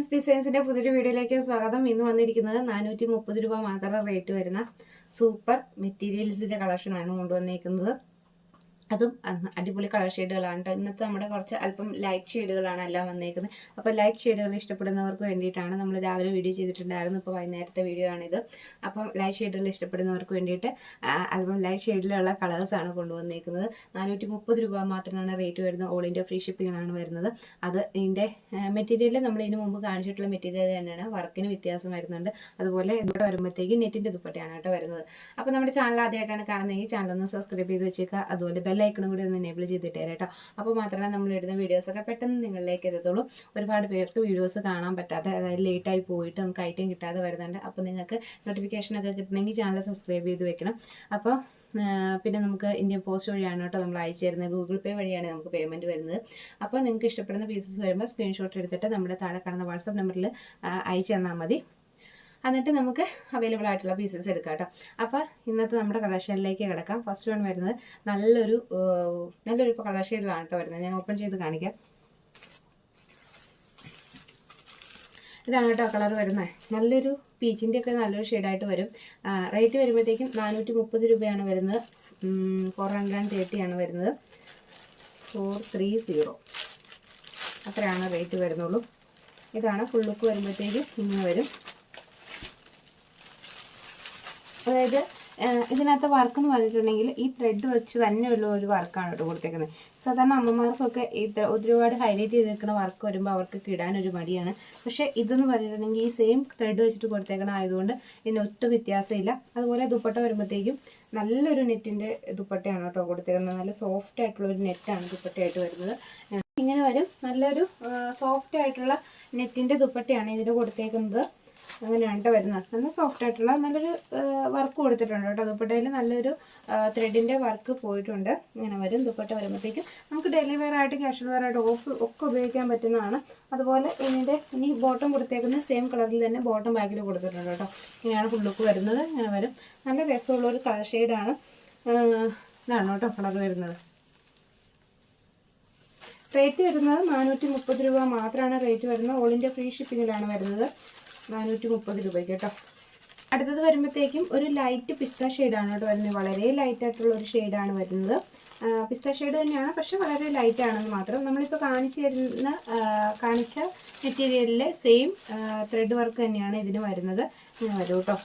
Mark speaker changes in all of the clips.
Speaker 1: Friends ഡിസൈൻസിന്റെ പുതിയൊരു വീഡിയോയിലേക്ക് സ്വാഗതം. ഇന്ന് വന്നിരിക്കുന്നത് 430 രൂപ മാത്രം റേറ്റ് വരുന്ന സൂപ്പർ മെറ്റീരിയൽസിന്റെ കളക്ഷനാണ് കൊണ്ടുവന്നിരിക്കുന്നത്. അതും അടിപൊളി കളർ ഷെയ്ഡുകളാണ് കേട്ടോ. ഇന്നത്തെ നമ്മുടെ കുറച്ച് അല്പം ലൈറ്റ് ഷെയ്ഡുകളാണ് എല്ലാം വന്നേക്കുന്നത്. അപ്പോൾ ലൈറ്റ് ഷെയ്ഡുകൾ ഇഷ്ടപ്പെടുന്നവർക്ക് വേണ്ടിയിട്ടാണ് നമ്മൾ രാവിലെ വീഡിയോ ചെയ്തിട്ടുണ്ടായിരുന്നു. ഇപ്പോൾ വൈകുന്നേരത്തെ വീഡിയോ ആണിത്. അപ്പം ലൈറ്റ് ഷെയ്ഡുകൾ ഇഷ്ടപ്പെടുന്നവർക്ക് വേണ്ടിയിട്ട് അല്പം ലൈറ്റ് ഷെയ്ഡിലുള്ള കളേഴ്സാണ് കൊണ്ടുവന്നിരിക്കുന്നത്. 430 രൂപ മാത്രമാണ് റേറ്റ് വരുന്നത്. ഓൾ ഇന്ത്യ ഫ്രീ ഷിപ്പിങ്ങിനാണ് വരുന്നത്. അത് ഇതിൻ്റെ മെറ്റീരിയൽ നമ്മൾ ഇതിന് മുമ്പ് കാണിച്ചിട്ടുള്ള മെറ്റീരിയൽ തന്നെയാണ്. വർക്കിന് വ്യത്യാസം വരുന്നുണ്ട്. അതുപോലെ ഇവിടെ വരുമ്പോഴത്തേക്ക് നെറ്റിൻ്റെ ദുപ്പട്ടയാണ് കേട്ടോ വരുന്നത്. അപ്പോൾ നമ്മുടെ ചാനൽ ആദ്യമായിട്ടാണ് കാണുന്നതെങ്കിൽ ചാനൽ ഒന്ന് സബ്സ്ക്രൈബ് ചെയ്ത് വെച്ചേക്കുക. അതുപോലെ ബെല്ലൈക്കണും കൂടി ഒന്ന് എനേബിൾ ചെയ്തിട്ടേ കേട്ടോ. അപ്പോൾ മാത്രമേ നമ്മൾ ഇടുന്ന വീഡിയോസൊക്കെ പെട്ടെന്ന് നിങ്ങളിലേക്ക് എത്തത്തുള്ളൂ. ഒരുപാട് പേർക്ക് വീഡിയോസ് കാണാൻ പറ്റാതെ, അതായത് ലേറ്റായി പോയിട്ട് നമുക്ക് ഐറ്റം കിട്ടാതെ വരുന്നുണ്ട്. അപ്പോൾ നിങ്ങൾക്ക് നോട്ടിഫിക്കേഷനൊക്കെ കിട്ടണമെങ്കിൽ ചാനൽ സബ്സ്ക്രൈബ് ചെയ്ത് വെക്കണം. അപ്പോൾ പിന്നെ നമുക്ക് ഇന്ത്യൻ പോസ്റ്റ് വഴിയാണ് കേട്ടോ നമ്മൾ അയച്ചു തരുന്നത്. ഗൂഗിൾ പേ വഴിയാണ് നമുക്ക് പേയ്മെൻറ്റ് വരുന്നത്. അപ്പോൾ നിങ്ങൾക്ക് ഇഷ്ടപ്പെടുന്ന പീസസ് വരുമ്പോൾ സ്ക്രീൻഷോട്ട് എടുത്തിട്ട് നമ്മുടെ താഴെ കാണുന്ന വാട്സാപ്പ് നമ്പറിൽ അയച്ചു തന്നാൽ മതി. എന്നിട്ട് നമുക്ക് അവൈലബിൾ ആയിട്ടുള്ള പീസസ് എടുക്കാം കേട്ടോ. അപ്പോൾ ഇന്നത്തെ നമ്മുടെ കളക്ഷനിലേക്ക് കിടക്കാം. ഫസ്റ്റ് വൺ വരുന്നത് നല്ലൊരു കളർ ഷെയ്ഡിലാണ് കേട്ടോ വരുന്നത്. ഞാൻ ഓപ്പൺ ചെയ്ത് കാണിക്കാം. ഇതാണ് കേട്ടോ കളർ വരുന്നത്. നല്ലൊരു പീച്ചിൻ്റെ ഒക്കെ നല്ലൊരു ഷെയ്ഡായിട്ട് വരും. റേറ്റ് വരുമ്പോഴത്തേക്കും 430 രൂപയാണ് വരുന്നത്. 430 ആണ് വരുന്നത്. 430 അത്രയാണ് റേറ്റ് വരുന്നുള്ളൂ. ഇതാണ് ഫുൾ ലുക്ക് വരുമ്പോഴത്തേക്കും ഇങ്ങനെ വരും. അതായത് ഇതിനകത്ത് വർക്ക് എന്ന് പറഞ്ഞിട്ടുണ്ടെങ്കിൽ ഈ ത്രെഡ് വെച്ച് തന്നെയുള്ള ഒരു വർക്കാണ് കേട്ടോ കൊടുത്തേക്കുന്നത്. സാധാരണ അമ്മമാർക്കൊക്കെ ഒരുപാട് ഹൈലൈറ്റ് ചെയ്ത് നിൽക്കുന്ന വർക്ക് വരുമ്പോൾ അവർക്ക് ഇടാനൊരു മടിയാണ്. പക്ഷേ ഇതെന്ന് പറഞ്ഞിട്ടുണ്ടെങ്കിൽ ഈ സെയിം ത്രെഡ് വെച്ചിട്ട് കൊടുത്തേക്കണ ആയതുകൊണ്ട് ഇതിന് ഒട്ടും വ്യത്യാസമില്ല. അതുപോലെ ദുപ്പട്ട വരുമ്പോഴത്തേക്കും നല്ലൊരു നെറ്റിൻ്റെ ദുപ്പട്ടയാണ് കേട്ടോ കൊടുത്തേക്കുന്നത്. നല്ല സോഫ്റ്റ് ആയിട്ടുള്ളൊരു നെറ്റാണ് ദുപ്പട്ടയായിട്ട് വരുന്നത്. ഇങ്ങനെ വരും. നല്ലൊരു സോഫ്റ്റ് ആയിട്ടുള്ള നെറ്റിൻ്റെ ദുപ്പട്ടയാണ് ഇതിന് കൊടുത്തേക്കുന്നത്. അങ്ങനെയാണ് കേട്ടോ വരുന്നത്. നല്ല സോഫ്റ്റ് ആയിട്ടുള്ള നല്ലൊരു വർക്ക് കൊടുത്തിട്ടുണ്ട് കേട്ടോ. ദുപ്പട്ടയിൽ നല്ലൊരു ത്രെഡിൻ്റെ വർക്ക് പോയിട്ടുണ്ട്. ഇങ്ങനെ വരും. ദുപ്പട്ട വരുമ്പോഴത്തേക്കും നമുക്ക് ഡെയിലി വെയർ ആയിട്ട് കാഷ്വൽ വെയർ ആയിട്ട് ഒക്കെ ഉപയോഗിക്കാൻ പറ്റുന്നതാണ്. അതുപോലെ ഇനി ബോട്ടം കൊടുത്തേക്കുന്നത് സെയിം കളറിൽ തന്നെ ബോട്ടം ബാഗിൽ കൊടുത്തിട്ടുണ്ട് കേട്ടോ. ഇങ്ങനെയാണ് ഫുൾ ലുക്ക് വരുന്നത്. ഇങ്ങനെ വരും. നല്ല രസമുള്ളൊരു കളർ ഷെയ്ഡാണ്. ഇതാണ് കേട്ടോ കളർ വരുന്നത്. റേറ്റ് വരുന്നത് 430 രൂപ മാത്രമാണ് റേറ്റ് വരുന്നത്. ഓൾ ഇന്ത്യ ഫ്രീ ഷിപ്പിങ്ങിലാണ് വരുന്നത്. 430 രൂപയ്ക്ക് കേട്ടോ. അടുത്തത് വരുമ്പോഴത്തേക്കും ഒരു ലൈറ്റ് പിസ്ത ഷെയ്ഡാണ് കേട്ടോ വരുന്നത്. വളരെ ലൈറ്റായിട്ടുള്ള ഒരു ഷെയ്ഡാണ് വരുന്നത്. പിസ്ത ഷെയ്ഡ് തന്നെയാണ്, പക്ഷെ വളരെ ലൈറ്റാണെന്ന് മാത്രം. നമ്മളിപ്പോൾ കാണിച്ച മെറ്റീരിയലിലെ സെയിം ത്രെഡ് വർക്ക് തന്നെയാണ് ഇതിന് വരുന്നത്. ഇങ്ങനെ വരും കേട്ടോ.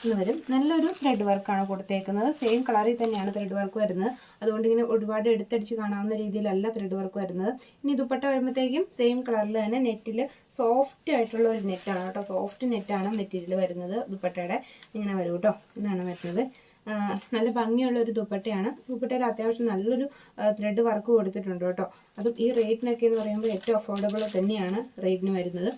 Speaker 1: ഇന്ന് വരും. നല്ലൊരു ത്രെഡ് വർക്കാണ് കൊടുത്തേക്കുന്നത്. സെയിം കളറിൽ തന്നെയാണ് ത്രെഡ് വർക്ക് വരുന്നത്. അതുകൊണ്ട് ഇങ്ങനെ ഒരുപാട് എടുത്തടിച്ച് കാണാവുന്ന രീതിയിലല്ല ത്രെഡ് വർക്ക് വരുന്നത്. ഇനി ദുപ്പട്ട വരുമ്പോഴത്തേക്കും സെയിം കളറിൽ തന്നെ നെറ്റിൽ സോഫ്റ്റ് ആയിട്ടുള്ള ഒരു നെറ്റാണ് കേട്ടോ. സോഫ്റ്റ് നെറ്റാണ് മെറ്റീരിയൽ വരുന്നത്. ദുപ്പട്ടയുടെ ഇങ്ങനെ വരും കേട്ടോ. ഇതാണ് വരുന്നത്. നല്ല ഭംഗിയുള്ള ഒരു ദുപ്പട്ടയാണ്. ദുപ്പട്ടയിൽ അത്യാവശ്യം നല്ലൊരു ത്രെഡ് വർക്ക് കൊടുത്തിട്ടുണ്ട് കേട്ടോ. അതും ഈ റേറ്റിനൊക്കെ എന്ന് പറയുമ്പോൾ ഏറ്റവും അഫോർഡബിൾ തന്നെയാണ് റേറ്റിന് വരുന്നത്.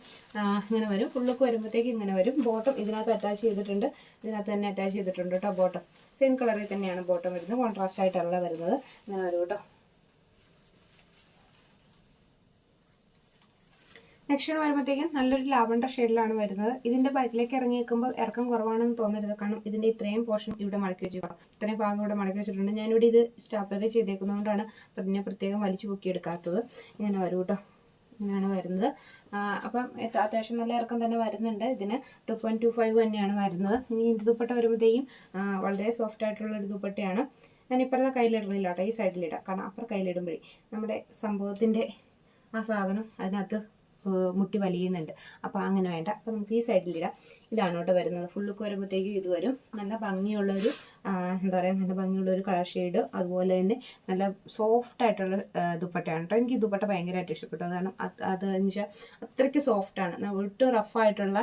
Speaker 1: ഇങ്ങനെ വരും. ഫുള്ളൊക്കെ വരുമ്പോഴത്തേക്ക് ഇങ്ങനെ വരും. ബോട്ടം ഇതിനകത്ത് അറ്റാച്ച് ചെയ്തിട്ടുണ്ട്. ഇതിനകത്ത് തന്നെ അറ്റാച്ച് ചെയ്തിട്ടുണ്ട് കേട്ടോ. ബോട്ടം സെയിം കളറിൽ തന്നെയാണ് ബോട്ടം വരുന്നത്. കോൺട്രാസ്റ്റ് ആയിട്ടല്ല വരുന്നത്. ഇങ്ങനെ വരും കേട്ടോ. നെക്സ്റ്റ് വരുമ്പോഴത്തേക്കും നല്ലൊരു ലാവണ്ടർ ഷെയ്ഡിലാണ് വരുന്നത്. ഇതിൻ്റെ ബാക്കിലേക്ക് ഇറങ്ങി നിൽക്കുമ്പോൾ ഇറക്കം കുറവാണെന്ന് തോന്നരുത്. കാരണം ഇതിൻ്റെ ഇത്രയും പോർഷൻ ഇവിടെ മടക്കി വെച്ചിട്ടുണ്ട്. ഇത്രയും ഭാഗം ഇവിടെ മടക്കി വെച്ചിട്ടുണ്ട്. ഞാനിവിടെ ഇത് സ്റ്റാപ്ലർ ചെയ്തേക്കുന്നതുകൊണ്ടാണ് പിന്നെ പ്രത്യേകം വലിച്ചു പൊക്കിയെടുക്കാത്തത്. ഇങ്ങനെ വരും കേട്ടോ. ഇങ്ങനെയാണ് വരുന്നത്. അപ്പം അത്യാവശ്യം നല്ല ഇറക്കം തന്നെ വരുന്നുണ്ട്. ഇതിന് 2.25 തന്നെയാണ് വരുന്നത്. ഇനി ഇത് ദുപ്പട്ട വരുമ്പോഴത്തേക്കും വളരെ സോഫ്റ്റ് ആയിട്ടുള്ളൊരു ദുപ്പട്ടയാണ്. ഞാൻ ഇപ്പുറത്തെ കയ്യിലിടുന്നില്ല കേട്ടോ. ഈ സൈഡിലിടാം. കാരണം അപ്പുറം കയ്യിലിടുമ്പോഴേ നമ്മുടെ സംഭവത്തിൻ്റെ ആ സാധനം അതിനകത്ത് മുട്ടി വലിയുന്നുണ്ട്. അപ്പോൾ അങ്ങനെ വേണ്ട. അപ്പോൾ നമുക്ക് ഈ സൈഡിലിടാം. ഇതാണ് കേട്ടോ വരുന്നത്. ഫുള്ളൊക്കെ വരുമ്പോഴത്തേക്കും ഇത് വരും. നല്ല ഭംഗിയുള്ളൊരു നല്ല ഭംഗിയുള്ളൊരു കളർ ഷെയ്ഡ്. അതുപോലെ തന്നെ നല്ല സോഫ്റ്റ് ആയിട്ടുള്ള ദുപ്പട്ടയാണ് കേട്ടോ. എനിക്ക് ഈ ദുപ്പട്ട ഭയങ്കരമായിട്ട് ഇഷ്ടപ്പെട്ടു. കാരണം അതെന്ന് വെച്ചാൽ അത്രയ്ക്ക് സോഫ്റ്റാണ്. ഒട്ടും റഫായിട്ടുള്ള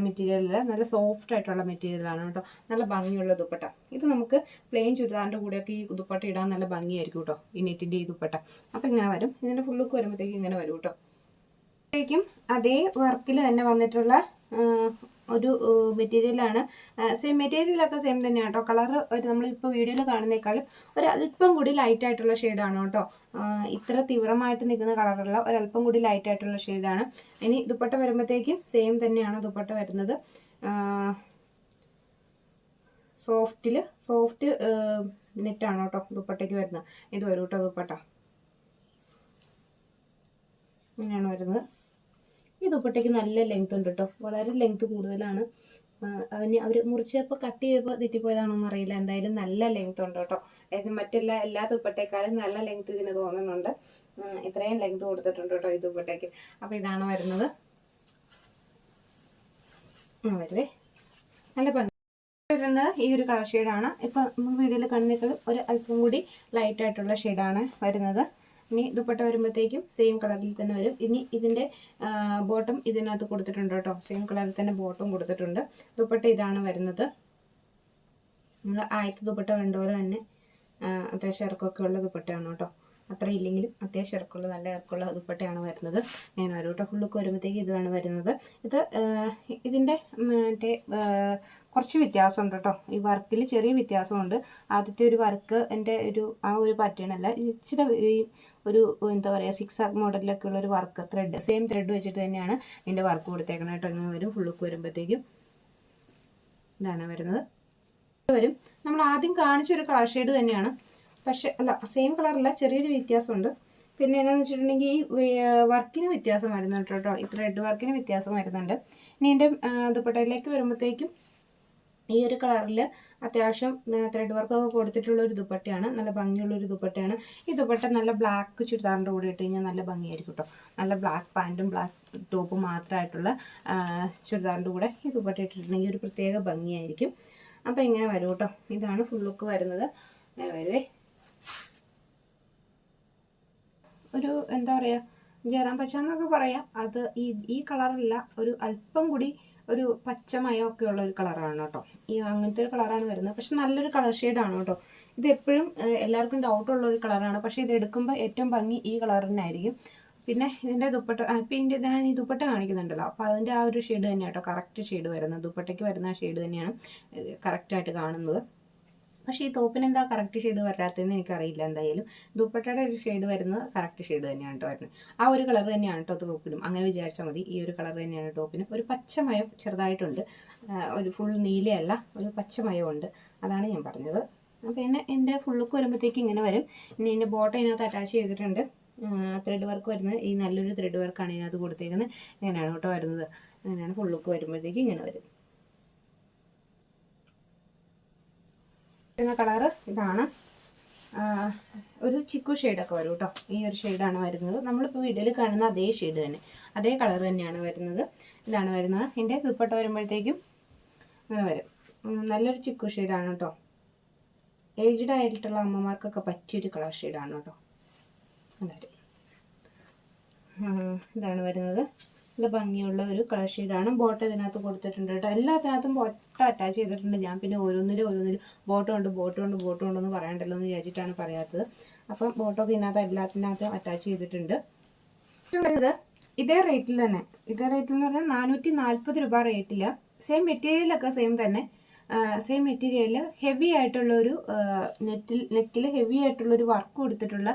Speaker 1: മെറ്റീരിയലിൽ നല്ല സോഫ്റ്റ് ആയിട്ടുള്ള മെറ്റീരിയലാണ് കേട്ടോ. നല്ല ഭംഗിയുള്ള ദുപ്പട്ട. ഇത് നമുക്ക് പ്ലെയിൻ ചുരിദാറിൻ്റെ കൂടെയൊക്കെ ഈ ദുപ്പട്ട ഇടാൻ നല്ല ഭംഗിയായിരിക്കും കേട്ടോ. ഈ നെറ്റിൻ്റെ ഈ ദുപ്പട്ട. അപ്പോൾ ഇങ്ങനെ വരും. ഇതിൻ്റെ ഫുള്ളൊക്കെ വരുമ്പോഴത്തേക്കും ഇങ്ങനെ വരും കേട്ടോ. അതേ വർക്കിൽ തന്നെ വന്നിട്ടുള്ള ഒരു മെറ്റീരിയലാണ്. സെയിം മെറ്റീരിയലൊക്കെ സെയിം തന്നെയാണ് കേട്ടോ. കളർ നമ്മളിപ്പോൾ വീഡിയോയിൽ കാണുന്നേക്കാളും ഒരല്പം കൂടി ലൈറ്റായിട്ടുള്ള ഷെയ്ഡാണ് കേട്ടോ. ഇത്ര തീവ്രമായിട്ട് നിൽക്കുന്ന കളറുള്ള ഒരല്പം കൂടി ലൈറ്റായിട്ടുള്ള ഷെയ്ഡാണ്. ഇനി ദുപ്പട്ട വരുമ്പോഴത്തേക്കും സെയിം തന്നെയാണ് ദുപ്പട്ട വരുന്നത്. സോഫ്റ്റ് നെറ്റാണ് കേട്ടോ ദുപ്പട്ടയ്ക്ക് വരുന്നത്. ഇത് വരും കേട്ടോ ദുപ്പട്ട. ഇങ്ങനെയാണ് വരുന്നത്. ഈ ദുപ്പട്ടയ്ക്ക് നല്ല ലെങ്ത് ഉണ്ട് കേട്ടോ, വളരെ ലെങ്ത് കൂടുതലാണ്. അതിന് അവർ മുറിച്ചപ്പോൾ കട്ട് ചെയ്തപ്പോൾ തെറ്റിപ്പോയതാണോന്ന് അറിയില്ല, എന്തായാലും നല്ല ലെങ്ത് ഉണ്ട് കേട്ടോ. എല്ലാ ദുപ്പട്ടേക്കാളും നല്ല ലെങ്ത് ഇതിന് തോന്നുന്നുണ്ട്. ഇത്രയും ലെങ്ത് കൊടുത്തിട്ടുണ്ട് കേട്ടോ ഈ ദുപ്പട്ടയ്ക്ക്. അപ്പോൾ ഇതാണ് വരുന്നത്. വരുവേ നല്ല ഭംഗി വരുന്നത് ഈ ഒരു കളർ ഷെയ്ഡാണ്. ഇപ്പം നമ്മൾ വീഡിയോയിൽ കാണുന്നേക്കാൾ ഒരു അല്പം കൂടി ലൈറ്റായിട്ടുള്ള ഷെയ്ഡാണ് വരുന്നത്. ഇനി ദുപ്പട്ട വരുമ്പോഴത്തേക്കും സെയിം കളറിൽ തന്നെ വരും. ഇനി ഇതിൻ്റെ ബോട്ടം ഇതിനകത്ത് കൊടുത്തിട്ടുണ്ട് കേട്ടോ, സെയിം കളറിൽ തന്നെ ബോട്ടം കൊടുത്തിട്ടുണ്ട്. ദുപ്പട്ട ഇതാണ് വരുന്നത്. നമ്മൾ ആദ്യത്തെ ദുപ്പട്ട കണ്ട പോലെ തന്നെ അത്യാവശ്യം ഇറക്കമൊക്കെ ഉള്ള ദുപ്പട്ടയാണ് കേട്ടോ. അത്ര ഇല്ലെങ്കിലും അത്യാവശ്യം ഇറക്കമുള്ള നല്ല ഇറക്കമുള്ള ദുപ്പട്ടയാണ് വരുന്നത്. ഞാൻ വരും കേട്ടോ. ഫുള്ളൊക്കെ വരുമ്പോഴത്തേക്ക് ഇതാണ് വരുന്നത്. ഇതിൻ്റെ മറ്റേ കുറച്ച് വ്യത്യാസമുണ്ട് കേട്ടോ. ഈ വർക്കിൽ ചെറിയ വ്യത്യാസമുണ്ട്. ആദ്യത്തെ ഒരു വർക്ക് എൻ്റെ ആ ഒരു പാറ്റേൺ അല്ല, ഇച്ചിരി ഒരു എന്താ പറയുക, സിക്സ് ആർക്ക് മോഡലിലൊക്കെ ഉള്ളൊരു വർക്ക് ത്രെഡ്, സെയിം ത്രെഡ് വെച്ചിട്ട് തന്നെയാണ് ഇതിൻ്റെ വർക്ക് കൊടുത്തേക്കണം കേട്ടോ. ഇങ്ങനെ വരും. ഫുള്ളൊക്കെ വരുമ്പോഴത്തേക്കും ഇതാണ് വരുന്നത്. നമ്മൾ ആദ്യം കാണിച്ചൊരു കളർ ഷെയ്ഡ് തന്നെയാണ്, പക്ഷെ അല്ല സെയിം കളറല്ല, ചെറിയൊരു വ്യത്യാസമുണ്ട്. പിന്നെ എന്നാന്ന് വെച്ചിട്ടുണ്ടെങ്കിൽ ഈ വർക്കിന് വ്യത്യാസം വരുന്നുണ്ട് കേട്ടോ, ഈ ത്രെഡ് വർക്കിന് വ്യത്യാസം വരുന്നുണ്ട്. ഇനി എൻ്റെ ദുപ്പട്ടയിലേക്ക് വരുമ്പോഴത്തേക്കും ഈ ഒരു കളറിൽ അത്യാവശ്യം ത്രെഡ് വർക്കൊക്കെ കൊടുത്തിട്ടുള്ളൊരു ദുപ്പട്ടയാണ്, നല്ല ഭംഗിയുള്ളൊരു ദുപ്പട്ടയാണ്. ഈ ദുപ്പട്ട നല്ല ബ്ലാക്ക് ചുരിദാറിൻ്റെ കൂടെ ഇട്ട് കഴിഞ്ഞാൽ നല്ല ഭംഗിയായിരിക്കും കേട്ടോ. നല്ല ബ്ലാക്ക് പാൻറ്റും ബ്ലാക്ക് ടോപ്പും മാത്രമായിട്ടുള്ള ചുരിദാറിൻ്റെ കൂടെ ഈ ദുപ്പട്ട ഇട്ടിട്ടുണ്ടെങ്കിൽ ഒരു പ്രത്യേക ഭംഗിയായിരിക്കും. അപ്പോൾ ഇങ്ങനെ വരും കേട്ടോ. ഇതാണ് ഫുൾ ലുക്ക് വരുന്നത്. ഇങ്ങനെ വരുവേ. ഒരു എന്താ പറയുക, ജയറാം പച്ച എന്നൊക്കെ പറയാം. അത് ഈ കളറല്ല, ഒരു അല്പം കൂടി ഒരു പച്ചമയമൊക്കെ ഉള്ള ഒരു കളറാണ് കേട്ടോ. അങ്ങനത്തെ ഒരു കളറാണ് വരുന്നത്. പക്ഷെ നല്ലൊരു കളർ ഷെയ്ഡാണ് കേട്ടോ. ഇത് എപ്പോഴും എല്ലാവർക്കും ഡൗട്ടുള്ള ഒരു കളറാണ്. പക്ഷേ ഇത് എടുക്കുമ്പോൾ ഏറ്റവും ഭംഗി ഈ കളറിനായിരിക്കും. പിന്നെ ഇതിൻ്റെ ദുപ്പട്ട, ഇപ്പം ഞാൻ ഈ ദുപ്പട്ട കാണിക്കുന്നുണ്ടല്ലോ, അപ്പോൾ അതിൻ്റെ ആ ഒരു ഷെയ്ഡ് തന്നെയാണ് കേട്ടോ കറക്റ്റ് ഷെയ്ഡ് വരുന്നത്. ദുപ്പട്ടയ്ക്ക് വരുന്ന ആ ഷെയ്ഡ് തന്നെയാണ് കറക്റ്റായിട്ട് കാണുന്നത്. പക്ഷേ ഈ ടോപ്പിന് എന്താ കറക്റ്റ് ഷെയ്ഡ് വരാത്തതെന്ന് എനിക്കറിയില്ല. എന്തായാലും ദുപ്പട്ടയുടെ ഒരു ഷെയ്ഡ് വരുന്നത് കറക്റ്റ് ഷെയ്ഡ് തന്നെയാണ് കേട്ടോ വരുന്നത്. ആ ഒരു കളർ തന്നെയാണ് കേട്ടോ ടോപ്പിനും, അങ്ങനെ വിചാരിച്ചാൽ മതി. ഈ ഒരു കളർ തന്നെയാണ് ടോപ്പിനും. ഒരു പച്ചമയം ചെറുതായിട്ടുണ്ട്, ഒരു ഫുൾ നീലയല്ല, ഒരു പച്ചമയമുണ്ട്. അതാണ് ഞാൻ പറഞ്ഞത്. പിന്നെ എൻ്റെ ഫുൾ ലുക്ക് വരുമ്പോഴത്തേക്ക് ഇങ്ങനെ വരും. ഇനി എൻ്റെ ബോട്ടം ഇതിനകത്ത് അറ്റാച്ച് ചെയ്തിട്ടുണ്ട്. ത്രെഡ് വർക്ക് വരുന്നത് ഈ നല്ലൊരു ത്രെഡ് വർക്കാണ് ഇതിനകത്ത് കൊടുത്തേക്കുന്നത്. ഇങ്ങനെയാണ് കേട്ടോ വരുന്നത്. അങ്ങനെയാണ് ഫുൾ ലുക്ക് വരുമ്പോഴത്തേക്ക് ഇങ്ങനെ വരും. വരുന്ന കളറ് ഇതാണ്. ഒരു ചിക്കു ഷെയ്ഡൊക്കെ വരും കേട്ടോ. ഈ ഒരു ഷെയ്ഡാണ് വരുന്നത്. നമ്മളിപ്പോൾ വീഡിയോയിൽ കാണുന്ന അതേ ഷെയ്ഡ് തന്നെ, അതേ കളർ തന്നെയാണ് വരുന്നത്. ഇതാണ് വരുന്നത്. എൻ്റെ ദുപ്പട്ട വരുമ്പോഴത്തേക്കും അങ്ങനെ വരും. നല്ലൊരു ചിക്കു ഷെയ്ഡാണ് കേട്ടോ. ഏജ്ഡ് ആയിട്ടുള്ള അമ്മമാർക്കൊക്കെ പറ്റിയൊരു കളർ ഷെയ്ഡാണ് കേട്ടോ. ഇതാണ് വരുന്നത്. നല്ല ഭംഗിയുള്ള ഒരു കളർ ഷെയ്ഡാണ്. ബോട്ടം ഇതിനകത്ത് കൊടുത്തിട്ടുണ്ട് കേട്ടോ. എല്ലാത്തിനകത്തും ബോട്ടം അറ്റാച്ച് ചെയ്തിട്ടുണ്ട്. ഞാൻ പിന്നെ ഓരോന്നിലും ബോട്ടം ഉണ്ടെന്ന് പറയണ്ടല്ലോ എന്ന് വിചാരിച്ചിട്ടാണ് പറയാത്തത്. അപ്പം ബോട്ടമൊക്കെ ഇതിനകത്ത് എല്ലാത്തിനകത്തും അറ്റാച്ച് ചെയ്തിട്ടുണ്ട്. ഇതേ റേറ്റിൽ തന്നെ, ഇതേ റേറ്റിൽ എന്ന് പറഞ്ഞാൽ 440 രൂപ റേറ്റിൽ. സെയിം മെറ്റീരിയലൊക്കെ സെയിം തന്നെ. സെയിം മെറ്റീരിയൽ ഹെവി ആയിട്ടുള്ളൊരു നെക്കിൽ ഹെവി ആയിട്ടുള്ളൊരു വർക്ക് കൊടുത്തിട്ടുള്ള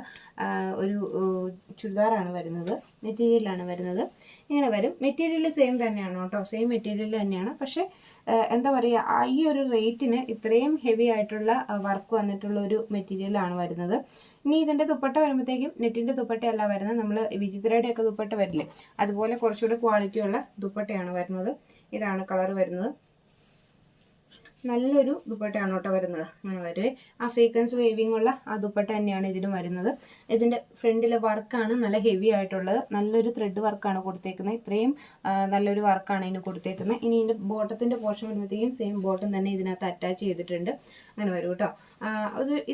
Speaker 1: ഒരു ചുരിദാറാണ് വരുന്നത്. മെറ്റീരിയലാണ് വരുന്നത്. ഇങ്ങനെ വരും. മെറ്റീരിയൽ സെയിം തന്നെയാണ് കേട്ടോ, സെയിം മെറ്റീരിയൽ തന്നെയാണ്. പക്ഷേ എന്താ പറയുക, ഈ ഒരു റേറ്റിന് ഇത്രയും ഹെവി ആയിട്ടുള്ള വർക്ക് വന്നിട്ടുള്ള ഒരു മെറ്റീരിയലാണ് വരുന്നത്. ഇനി ഇതിൻ്റെ ദുപ്പട്ട വരുമ്പോഴത്തേക്കും നെറ്റിൻ്റെ ദുപ്പട്ടയല്ല വരുന്നത്, നമ്മൾ വിചിത്രയുടെയൊക്കെ ദുപ്പട്ട വരില്ലേ, അതുപോലെ കുറച്ചുകൂടി ക്വാളിറ്റിയുള്ള ദുപ്പട്ടയാണ് വരുന്നത്. ഇതാണ് കളർ വരുന്നത്. നല്ലൊരു ദുപ്പട്ടയാണ് കേട്ടോ വരുന്നത്. അങ്ങനെ വരുവേ. ആ സീക്വൻസ് വേവിങ് ഉള്ള ആ ദുപ്പട്ട തന്നെയാണ് ഇതിനും വരുന്നത്. ഇതിൻ്റെ ഫ്രണ്ടിലെ വർക്കാണ് നല്ല ഹെവി ആയിട്ടുള്ളത്. നല്ലൊരു ത്രെഡ് വർക്കാണ് കൊടുത്തേക്കുന്നത്. ഇത്രയും നല്ലൊരു വർക്കാണ് ഇതിന് കൊടുത്തേക്കുന്നത്. ഇനി ഇതിൻ്റെ ബോട്ടത്തിൻ്റെ പോർഷൻ വരുമ്പോഴത്തേക്കും സെയിം ബോട്ടം തന്നെ ഇതിനകത്ത് അറ്റാച്ച് ചെയ്തിട്ടുണ്ട്. അങ്ങനെ വരും കേട്ടോ.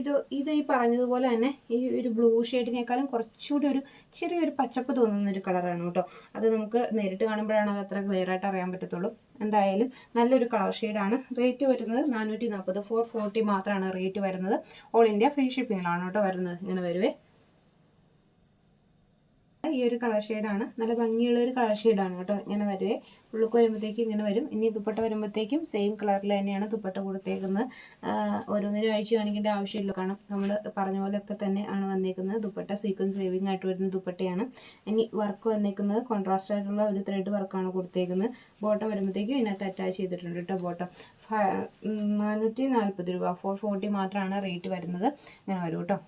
Speaker 1: ഇത് ഈ പറഞ്ഞതുപോലെ തന്നെ ഈ ഒരു ബ്ലൂ ഷെയ്ഡിനേക്കാളും കുറച്ചുകൂടി ഒരു ചെറിയൊരു പച്ചപ്പ് തോന്നുന്നൊരു കളറാണ് കേട്ടോ. അത് നമുക്ക് നേരിട്ട് കാണുമ്പോഴാണ് അത് അത്ര ക്ലിയർ ആയിട്ട് അറിയാൻ പറ്റത്തുള്ളൂ. എന്തായാലും നല്ലൊരു കളർ ഷെയ്ഡാണ്. റേറ്റ് വരുന്നത് 440, 440 മാത്രമാണ് റേറ്റ് വരുന്നത്. ഓൾ ഇന്ത്യ ഫ്രീ ഷിപ്പിങ്ങിലാണ് കേട്ടോ വരുന്നത്. ഇങ്ങനെ വരുവേ. ഈ ഒരു കളർ ഷെയ്ഡാണ്, നല്ല ഭംഗിയുള്ള ഒരു കളർ ഷെയ്ഡാണ് കേട്ടോ. ഇങ്ങനെ വരുവേ. ഉള്ളുക്ക് വരുമ്പോഴത്തേക്കും ഇങ്ങനെ വരും. ഇനി ദുപ്പട്ട വരുമ്പോഴത്തേക്കും സെയിം കളറിൽ തന്നെയാണ് ദുപ്പട്ട കൊടുത്തേക്കുന്നത്. ഓരോന്നിനും അഴിച്ച് കാണിക്കേണ്ട ആവശ്യമില്ല, കാരണം നമ്മൾ പറഞ്ഞ പോലെയൊക്കെ തന്നെ ആണ് വന്നേക്കുന്നത്. ദുപ്പട്ട സീക്വൻസ് വേവിങ് ആയിട്ട് വരുന്ന ദുപ്പട്ടയാണ്. ഇനി വർക്ക് വന്നേക്കുന്നത് കോൺട്രാസ്റ്റ് ആയിട്ടുള്ള ഒരു ത്രെഡ് വർക്കാണ് കൊടുത്തേക്കുന്നത്. ബോട്ടം വരുമ്പോഴത്തേക്കും ഇതിനകത്ത് അറ്റാച്ച് ചെയ്തിട്ടുണ്ട് കേട്ടോ. ബോട്ടം 440 രൂപ, 440 മാത്രമാണ് റേറ്റ് വരുന്നത്. ഇങ്ങനെ വരും കേട്ടോ.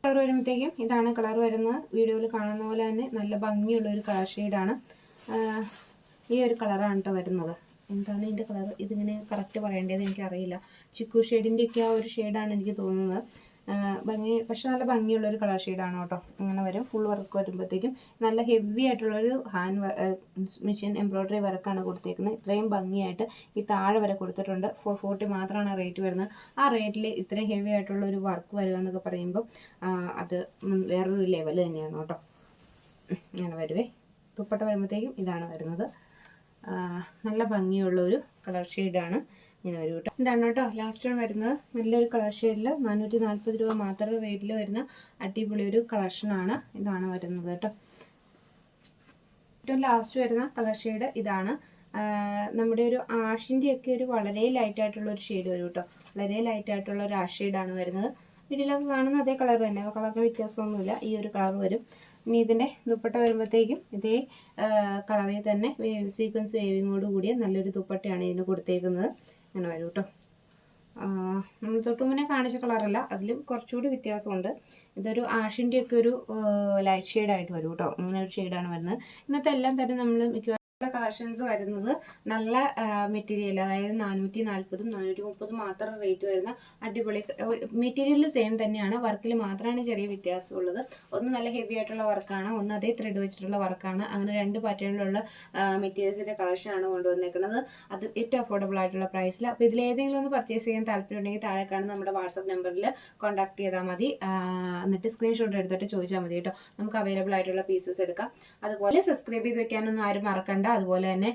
Speaker 1: കളർ വരുമ്പോഴത്തേക്കും ഇതാണ് കളർ വരുന്നത്. വീഡിയോയിൽ കാണുന്ന പോലെ തന്നെ നല്ല ഭംഗിയുള്ള ഒരു കളർ ഷെയ്ഡാണ്. ഈ ഒരു കളറാണ് കേട്ടോ വരുന്നത്. എന്താണ് ഇതിൻ്റെ കളർ, ഇതിങ്ങനെ കറക്റ്റ് പറയേണ്ടത് എനിക്കറിയില്ല. ചിക്കു ഷെയ്ഡിൻ്റെയൊക്കെ ആ ഒരു ഷെയ്ഡാണ് എനിക്ക് തോന്നുന്നത്. പക്ഷെ നല്ല ഭംഗിയുള്ളൊരു കളർ ഷെയ്ഡാണ് കേട്ടോ. അങ്ങനെ വരും. ഫുൾ വർക്ക് വരുമ്പോഴത്തേക്കും നല്ല ഹെവി ആയിട്ടുള്ളൊരു മെഷീൻ എംബ്രോയ്ഡറി വർക്കാണ് കൊടുത്തേക്കുന്നത്. ഇത്രയും ഭംഗിയായിട്ട് ഈ താഴെ വരെ കൊടുത്തിട്ടുണ്ട്. 440 മാത്രമാണ് റേറ്റ് വരുന്നത്. ആ റേറ്റിൽ ഇത്രയും ഹെവി ആയിട്ടുള്ളൊരു വർക്ക് വരിക എന്നൊക്കെ പറയുമ്പോൾ അത് വേറൊരു ലെവൽ തന്നെയാണ് കേട്ടോ. അങ്ങനെ വരുവേ. ദുപ്പട്ട വരുമ്പോഴത്തേക്കും ഇതാണ് വരുന്നത്. നല്ല ഭംഗിയുള്ള ഒരു കളർ ഷെയ്ഡാണ്. ഇങ്ങനെ വരും കേട്ടോ. ഇതാണ് കേട്ടോ ലാസ്റ്റ് വൺ വരുന്നത്. നല്ലൊരു കളർ ഷെയ്ഡിൽ 440 രൂപ മാത്രം റേറ്റിൽ വരുന്ന അടിപൊളി ഒരു കളക്ഷനാണ്. ഇതാണ് വരുന്നത് കേട്ടോ. ഏറ്റവും ലാസ്റ്റ് വരുന്ന കളർ ഷെയ്ഡ് ഇതാണ്. നമ്മുടെ ഒരു ആഷിൻ്റെയൊക്കെ ഒരു വളരെ ലൈറ്റായിട്ടുള്ള ഒരു ഷെയ്ഡ് വരും കേട്ടോ. വളരെ ലൈറ്റായിട്ടുള്ള ഒരു ആഷ് ഷെയ്ഡാണ് വരുന്നത്. വീഡിയോയിലൊക്കെ കാണുന്ന അതേ കളർ തന്നെ, കളറിന് വ്യത്യാസമൊന്നുമില്ല. ഈ ഒരു കളർ വരും. ഇനി ഇതിൻ്റെ ദുപ്പട്ട വരുമ്പോഴത്തേക്കും ഇതേ കളറിൽ തന്നെ സീക്വൻസ് വേവിങ്ങോട് കൂടിയ നല്ലൊരു ദുപ്പട്ടയാണ് ഇതിന് കൊടുത്തേക്കുന്നത്. അങ്ങനെ വരും കേട്ടോ. നമ്മൾ തൊട്ട് മുന്നേ കാണിച്ച കളറല്ല, അതിലും കുറച്ചുകൂടി വ്യത്യാസമുണ്ട്. ഇതൊരു ആഷിൻ്റെയൊക്കെ ഒരു ലൈറ്റ് ഷെയ്ഡായിട്ട് വരും കേട്ടോ. അങ്ങനെ ഒരു ഷെയ്ഡാണ് വരുന്നത്. ഇന്നത്തെ എല്ലാം തന്നെ നമ്മൾ മിക്കവാറും കളക്ഷൻസ് വരുന്നത് നല്ല മെറ്റീരിയൽ, അതായത് 440 430 മാത്രം റേറ്റ് വരുന്ന അടിപൊളി മെറ്റീരിയൽ സെയിം തന്നെയാണ്. വർക്കിൽ മാത്രമാണ് ചെറിയ വ്യത്യാസമുള്ളത്. ഒന്ന് നല്ല ഹെവി ആയിട്ടുള്ള വർക്കാണ്, ഒന്ന് അതേ ത്രെഡ് വെച്ചിട്ടുള്ള വർക്കാണ്. അങ്ങനെ രണ്ട് പാറ്റേണിലുള്ള മെറ്റീരിയൽസിൻ്റെ കളക്ഷനാണ് കൊണ്ടുവന്നേക്കുന്നത്. അത് ഏറ്റവും അഫോർഡബിൾ ആയിട്ടുള്ള പ്രൈസിൽ. അപ്പോൾ ഇതിലേതെങ്കിലും ഒന്ന് പർച്ചേസ് ചെയ്യാൻ താല്പര്യമുണ്ടെങ്കിൽ താഴെ കാണുന്ന നമ്മുടെ വാട്സപ്പ് നമ്പറിൽ കോൺടാക്ട് ചെയ്താൽ മതി. എന്നിട്ട് സ്ക്രീൻഷോട്ട് എടുത്തിട്ട് ചോദിച്ചാൽ മതി കേട്ടോ. നമുക്ക് അവൈലബിൾ ആയിട്ടുള്ള പീസസ് എടുക്കാം. അതുപോലെ സബ്സ്ക്രൈബ് ചെയ്ത് വെക്കാനൊന്നും ആരും മറക്കണ്ട. അതുപോലെ തന്നെ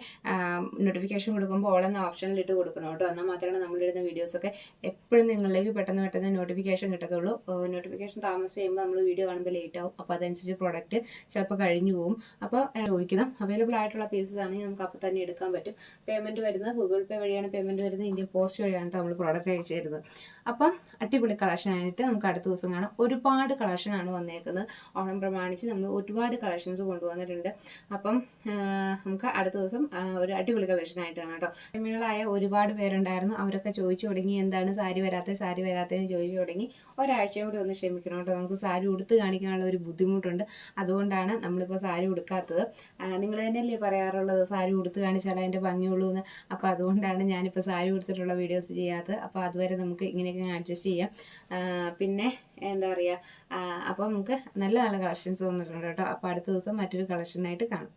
Speaker 1: നോട്ടിഫിക്കേഷൻ കൊടുക്കുമ്പോൾ ഓൾ എന്ന ഓപ്ഷനിൽ ഇട്ട് കൊടുക്കണം കേട്ടോ. എന്നാൽ മാത്രമാണ് നമ്മളിടുന്ന വീഡിയോസൊക്കെ എപ്പോഴും നിങ്ങളിലേക്ക് പെട്ടെന്ന് നോട്ടിഫിക്കേഷൻ കിട്ടത്തുള്ളൂ. നോട്ടിഫിക്കേഷൻ താമസം ചെയ്യുമ്പോൾ നമ്മൾ വീഡിയോ കാണുമ്പോൾ ലേറ്റ് ആവും. അപ്പോൾ അതനുസരിച്ച് പ്രോഡക്റ്റ് ചിലപ്പോൾ കഴിഞ്ഞു പോകും. അപ്പോൾ ചോദിക്കണം. അവൈലബിൾ ആയിട്ടുള്ള പീസസ് ആണെങ്കിൽ നമുക്ക് അപ്പോൾ തന്നെ എടുക്കാൻ പറ്റും. പേയ്മെൻറ്റ് വരുന്നത് ഗൂഗിൾ പേ വഴിയാണ് പേയ്മെൻറ്റ് വരുന്നത്. ഇന്ത്യൻ പോസ്റ്റ് വഴിയാണ് നമ്മൾ പ്രോഡക്റ്റ് അയച്ചു തരുന്നത്. അപ്പം അടിപൊളി കളക്ഷനായിട്ട് നമുക്ക് അടുത്ത ദിവസം കാണാം. ഒരുപാട് കളക്ഷനാണ് വന്നേക്കുന്നത്. ഓണം പ്രമാണിച്ച് നമ്മൾ ഒരുപാട് കളക്ഷൻസ് കൊണ്ടുവന്നിട്ടുണ്ട്. അപ്പം നമുക്ക് അടുത്ത ദിവസം ഒരു അടിപൊളി കളക്ഷനായിട്ട് കാണാം കേട്ടോ. ഫെമിനികളായ ഒരുപാട് പേരുണ്ടായിരുന്നു. അവരൊക്കെ ചോദിച്ചു തുടങ്ങി എന്താണ് സാരി വരാത്തതെന്ന് ചോദിച്ചു തുടങ്ങി. ഒരാഴ്ചയും കൂടി ഒന്ന് ക്ഷമിക്കണം കേട്ടോ. നമുക്ക് സാരി ഉടുത്ത് കാണിക്കാനുള്ള ഒരു ബുദ്ധിമുട്ടുണ്ട്. അതുകൊണ്ടാണ് നമ്മളിപ്പോൾ സാരി ഉടുക്കാത്തത്. നിങ്ങൾ തന്നെയല്ലേ പറയാറുള്ളത് സാരി ഉടുത്ത് കാണിച്ചാൽ അതിൻ്റെ ഭംഗിയുള്ളൂ എന്ന്. അപ്പോൾ അതുകൊണ്ടാണ് ഞാനിപ്പോൾ സാരി ഉടുത്തിട്ടുള്ള വീഡിയോസ് ചെയ്യാത്തത്. അപ്പോൾ അതുവരെ നമുക്ക് ഇങ്ങനെയൊക്കെ അഡ്ജസ്റ്റ് ചെയ്യാം. പിന്നെ എന്താ പറയുക, അപ്പോൾ നമുക്ക് നല്ല കളക്ഷൻസ് വന്നിട്ടുണ്ട് കേട്ടോ. അപ്പോൾ അടുത്ത ദിവസം മറ്റൊരു കളക്ഷനായിട്ട് കാണാം.